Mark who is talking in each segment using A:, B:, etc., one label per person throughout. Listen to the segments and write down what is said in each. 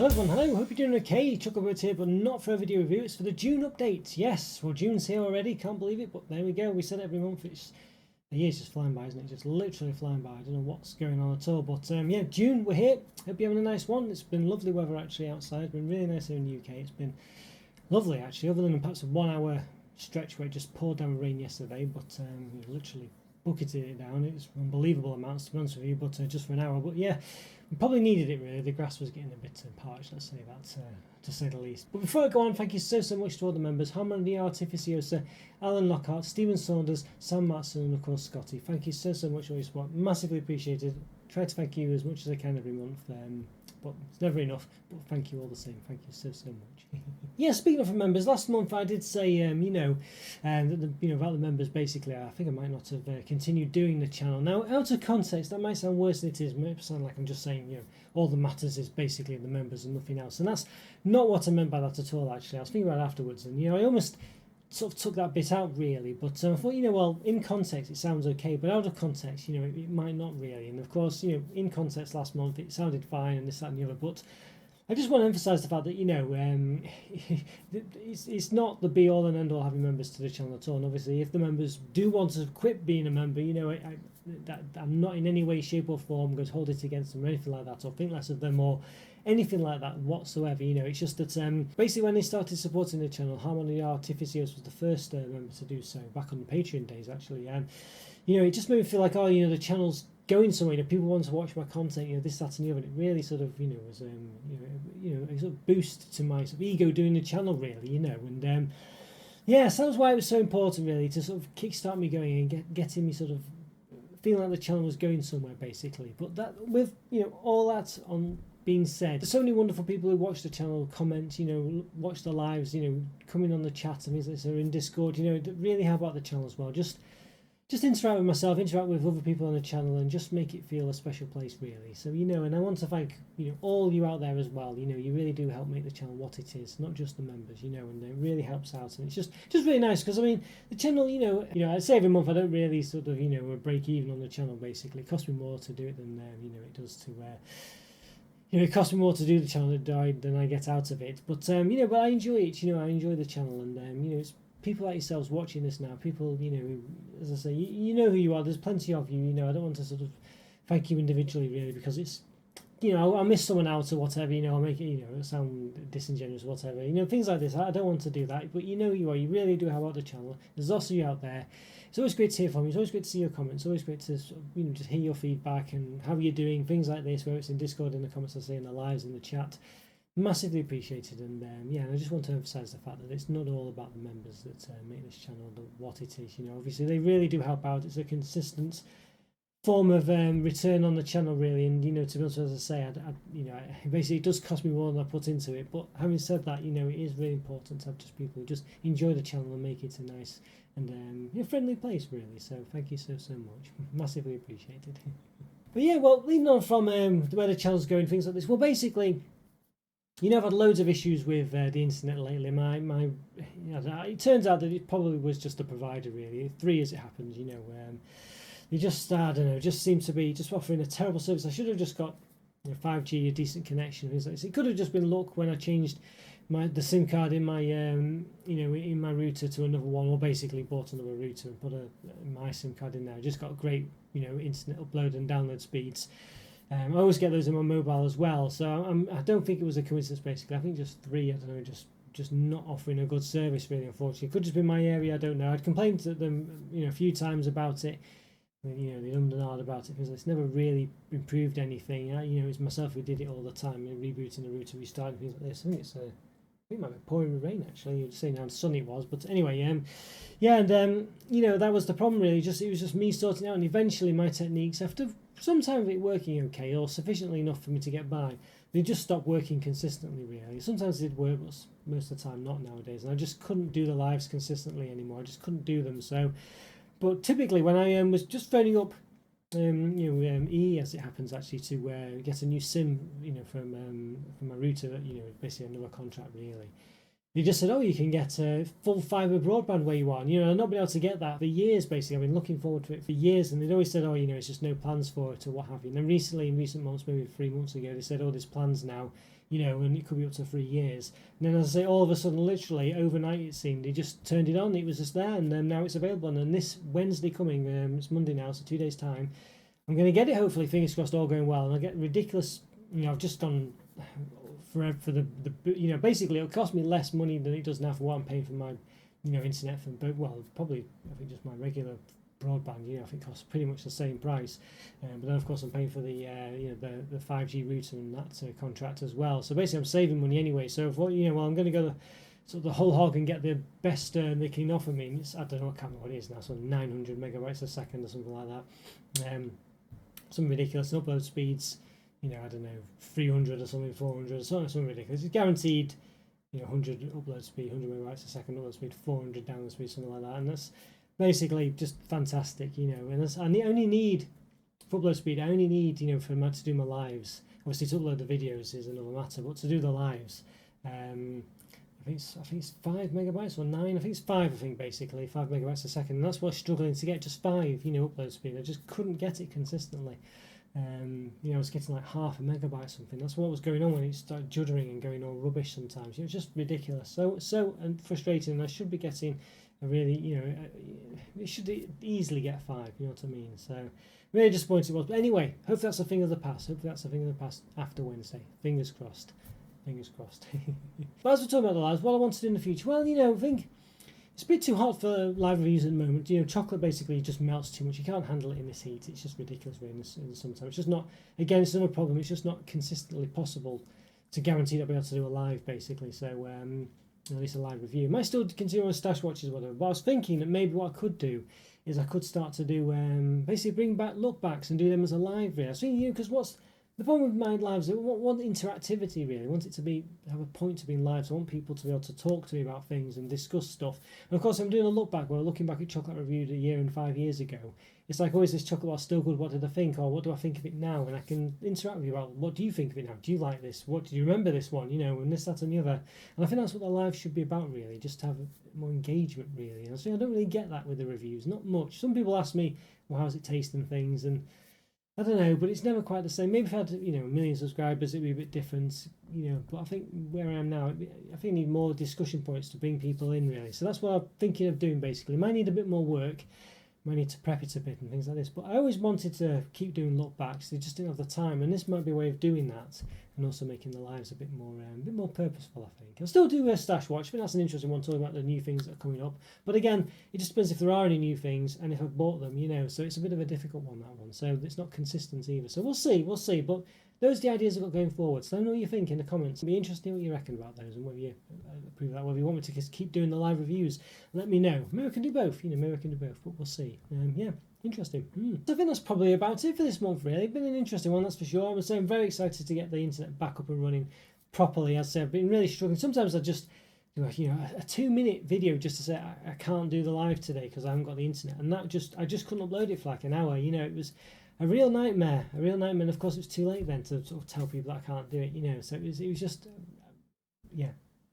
A: Hello everyone, hello, hope you're doing okay. Chocolo here, but not for a video review, it's for the June update. Yes, well June's here already, can't believe it, but there we go. We said every month, the year's just flying by, isn't it? Just literally flying by. I don't know what's going on at all, but yeah, June, we're here. Hope you're having a nice one. It's been lovely weather actually outside. It's been really nice here in the UK. It's been lovely actually, other than perhaps a 1 hour stretch where it just poured down rain yesterday, but literally bucketed it down. It was unbelievable amounts, to be honest with you, but just for an hour. But yeah, we probably needed it really. The grass was getting a bit parched, let's say that, to say the least. But before I go on, thank you so much to all the members: Harmon the Artificiosa, Alan Lockhart, Stephen Saunders, Sam Matson, and of course Scotty. Thank you so much for your support, massively appreciated. Try to thank you as much as I can every month, but it's never enough. But thank you all the same. Thank you so much. Yeah, speaking of members, last month I did say about the members. Basically, I think I might not have continued doing the channel. Now, out of context, that might sound worse than it is. It might sound like I'm just saying all that matters is basically the members and nothing else, and that's not what I meant by that at all. Actually, I was thinking about it afterwards, and I almost sort of took that bit out really, but I thought, well, in context it sounds okay, but out of context, it might not really. And of course, in context last month it sounded fine and this, that and the other, but I just want to emphasise the fact that it's not the be all and end all having members to the channel at all. And obviously, if the members do want to quit being a member, I'm not in any way, shape or form going to hold it against them or anything like that, or think less of them or anything like that whatsoever. It's just that basically when they started supporting the channel, Harmony Artificios was the first member to do so back on the Patreon days actually, and it just made me feel like, the channel's going somewhere. People want to watch my content, this, that and the other, and it really sort of was a sort of boost to my sort of ego doing the channel really, and yeah, so that was why it was so important really to sort of kickstart me going and getting me sort of feeling like the channel was going somewhere basically. But that, with all that on being said, there's so many wonderful people who watch the channel, comment, watch the lives, come in on the chat and things like this, or in Discord, that really help out the channel as well. Just interact with myself, interact with other people on the channel, and just make it feel a special place really. So and I want to thank all you out there as well. You really do help make the channel what it is, not just the members, and it really helps out, and it's just really nice, because I mean the channel, I say every month I don't really sort of break even on the channel basically. It costs me more to do it than it does to it costs me more to do the channel than I get out of it, but but I enjoy it. I enjoy the channel, and it's people like yourselves watching this now, people who, as I say, you know who you are. There's plenty of you. I don't want to sort of thank you individually really, because it's I'll miss someone out or whatever. I'll make it sound disingenuous or whatever. Things like this. I don't want to do that, but you are. You really do help out the channel. There's lots of you out there. It's always great to hear from you. It's always great to see your comments. It's always great to sort of, just hear your feedback and how you're doing. Things like this, whether it's in Discord, in the comments, I say in the lives, in the chat. Massively appreciated, and and I just want to emphasise the fact that it's not all about the members that make this channel what it is. Obviously they really do help out. It's a consistent form of return on the channel really, and to be honest, as I say, basically it does cost me more than I put into it. But having said that, it is really important to have just people who just enjoy the channel and make it a nice and friendly place really. So thank you so much, massively appreciated. But yeah, well, leading on from where the channel's going, things like this. Well, basically, I've had loads of issues with the internet lately. It turns out that it probably was just the provider really. 3 as it happens, they just, I don't know, just seems to be just offering a terrible service. I should have just got 5G, a decent connection, things like this. It could have just been luck when I changed the SIM card in my in my router to another one, or basically bought another router and put my SIM card in there. I just got great internet upload and download speeds. I always get those in my mobile as well, so I don't think it was a coincidence basically. I think just 3, I don't know, just not offering a good service really, unfortunately. It could just be my area, I don't know. I'd complained to them a few times about it, they ummed and ahed about it, because it's never really improved anything. It's myself who did it all the time, rebooting the router, restarting things like this. I think it might be pouring with rain actually. You'd say how sunny it was, but anyway, yeah, and that was the problem really. It was just me sorting out, and eventually my techniques, after some time of it working okay or sufficiently enough for me to get by, they just stopped working consistently really. Sometimes it did work, but most of the time not nowadays, and I just couldn't do the lives consistently anymore. I just couldn't do them. So, but typically when I was just phoning up E, as it happens actually, to get a new SIM from my router, basically another contract really, They just said, oh, you can get full fibre broadband where you are. And, I've not been able to get that for years, basically. I've been looking forward to it for years. And they'd always said, oh, it's just no plans for it or what have you. And then recently, in recent months, maybe 3 months ago, they said, oh, there's plans now. you know, and it could be up to 3 years. And then, as I say, all of a sudden, literally overnight, it seemed, he just turned it on. It was just there, and now it's available. And then this Wednesday coming, it's Monday now, so 2 days time, I'm going to get it. Hopefully, fingers crossed, all going well. And I'll get ridiculous. You know, I've just gone for the you know, basically it'll cost me less money than it does now for what I'm paying for my, you know, internet from. But well, probably I think just my regular broadband, you know, I think costs pretty much the same price, but then of course I'm paying for the you know, the 5G router and that contract as well. So basically I'm saving money anyway. So if, you know, well, I'm going to go sort of the whole hog and get the best they can offer me. It's, I don't know, I can't remember what it is now, so 900 megabytes a second or something like that. Some ridiculous upload speeds, you know, I don't know, 300 or something, 400 or something ridiculous. It's guaranteed, you know, 100 upload speed, 100 megabytes a second upload speed, 400 download speed, something like that. And that's basically just fantastic, you know. And I only need, for upload speed, I only need, you know, for to do my lives. Obviously to upload the videos is another matter, but to do the lives, I think it's 5 megabytes or 9. I think it's 5. I think basically 5 megabytes a second, and that's what I'm struggling to get. Just 5, you know, upload speed. I just couldn't get it consistently. You know, I was getting like half a megabyte or something. That's what was going on when it started juddering and going all rubbish sometimes. It was just ridiculous. So and frustrating. And I should be getting a really, you know, it should easily get 5. You know what I mean? So really disappointed it was. But anyway, hopefully that's a thing of the past. Hopefully that's a thing of the past after Wednesday. Fingers crossed. Fingers crossed. But as we're talking about the lives, what I want to do in the future, well, you know, I think it's a bit too hot for live reviews at the moment. You know, chocolate basically just melts too much. You can't handle it in this heat. It's just ridiculous really in the summertime. It's just not, again, it's another problem. It's just not consistently possible to guarantee that I'll be able to do a live, basically. So, at least a live review. I might still continue on stash watches or whatever, but I was thinking that maybe what I could do is I could start to do, basically bring back look backs and do them as a live video. So, you know, because what's the problem with my lives, I want interactivity really. I want it to have a point to being live. So I want people to be able to talk to me about things and discuss stuff. And of course, I'm doing a look back where I'm looking back at chocolate reviewed a year and 5 years ago. It's like, oh, is this chocolate bar still good? What did I think? Or what do I think of it now? And I can interact with you about, what do you think of it now? Do you like this? What do you remember this one? You know, and this, that, and the other. And I think that's what the live should be about really, just to have more engagement really. And so I don't really get that with the reviews, not much. Some people ask me, well, how's it taste and things, and I don't know, but it's never quite the same. Maybe if I had, you know, 1 million subscribers, it'd be a bit different, you know. But I think where I am now, I think I need more discussion points to bring people in, really. So that's what I'm thinking of doing, basically. Might need a bit more work, might need to prep it a bit and things like this. But I always wanted to keep doing look backs. They just didn't have the time, and this might be a way of doing that, and also making the lives a bit more purposeful, I think. I'll still do a stash watch. I think that's an interesting one, talking about the new things that are coming up. But again, it just depends if there are any new things and if I've bought them, you know. So it's a bit of a difficult one, that one. So it's not consistent either. So we'll see. But those are the ideas I've got going forward. So let me know what you think in the comments. It'll be interesting what you reckon about those and whether you approve of that, whether you want me to just keep doing the live reviews. Let me know. Maybe I can do both. You know, maybe I can do both. But we'll see. Yeah. Interesting. So I think that's probably about it for this month, really. It's been an interesting one, that's for sure. I would say I'm very excited to get the internet back up and running properly. As I said, I've been really struggling. Sometimes I just do you know, a 2-minute video just to say I can't do the live today because I haven't got the internet, and that I just couldn't upload it for like an hour. You know, it was a real nightmare. And of course it was too late then to sort of tell people that I can't do it. You know, so it was just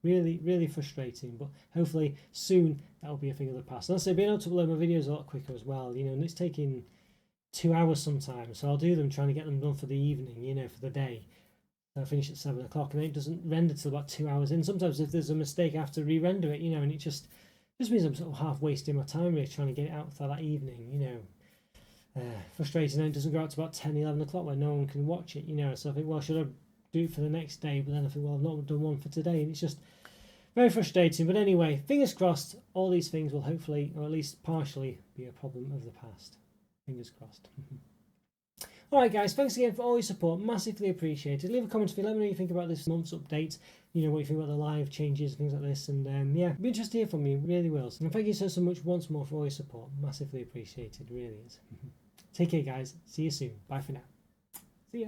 A: really frustrating, but hopefully soon that'll be a thing of the past. And also being able to upload my videos a lot quicker as well, you know, and it's taking 2 hours sometimes, so I'll do them trying to get them done for the evening, you know, for the day. So I finish at 7 o'clock and then it doesn't render till about 2 hours in. Sometimes if there's a mistake I have to re-render it, you know, and it just means I'm sort of half wasting my time really trying to get it out for that evening, you know. Frustrating, and it doesn't go out to about 10, 11 o'clock when no one can watch it, you know. So I think, well, should I do it for the next day? But then I think, well, I've not done one for today, and it's just very frustrating. But anyway, fingers crossed, all these things will hopefully, or at least partially, be a problem of the past. Fingers crossed. Alright guys, thanks again for all your support, massively appreciated. Leave a comment if you let me know what you think about this month's update, you know, what you think about the live changes and things like this, and yeah, be interested to hear from you, really will. And thank you so much once more for all your support, massively appreciated, really is. Take care guys, see you soon, bye for now. See ya.